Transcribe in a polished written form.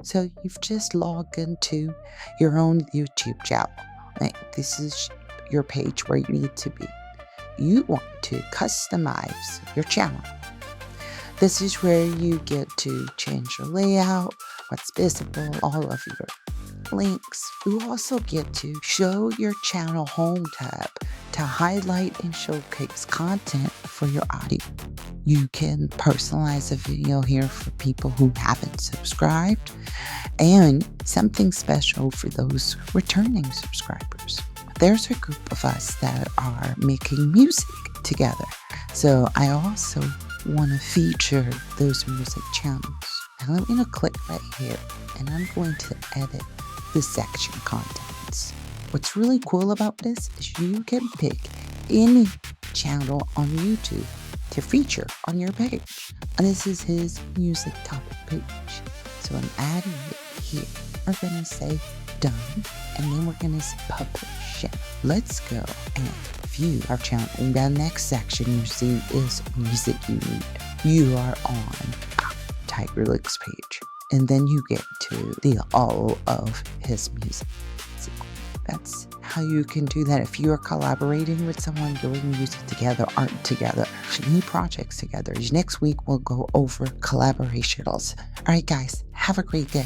So you've just logged into your own YouTube channel. Right? This is your page where you need to be. You want to customize your channel. This is where you get to change your layout, what's visible, all of your links. You also get to show your channel home tab to highlight and showcase content for your audience. You can personalize a video here for people who haven't subscribed, and something special for those returning subscribers. There's a group of us that are making music together. So I also want to feature those music channels. And I'm going to click right here and I'm going to edit the section contents. What's really cool about this is you can pick any channel on YouTube to feature on your page. And this is his music topic page. So I'm adding it here. We're going to say done, and then we're going to say publish. Let's go and view our channel. And the next section you see is music you need. You are on Tiger Lick's page, and then you get to the all of his music. That's how you can do that if you are collaborating with someone, doing music together, art together, any projects together. Next week we'll go over collaborations. All right, guys, have a great day.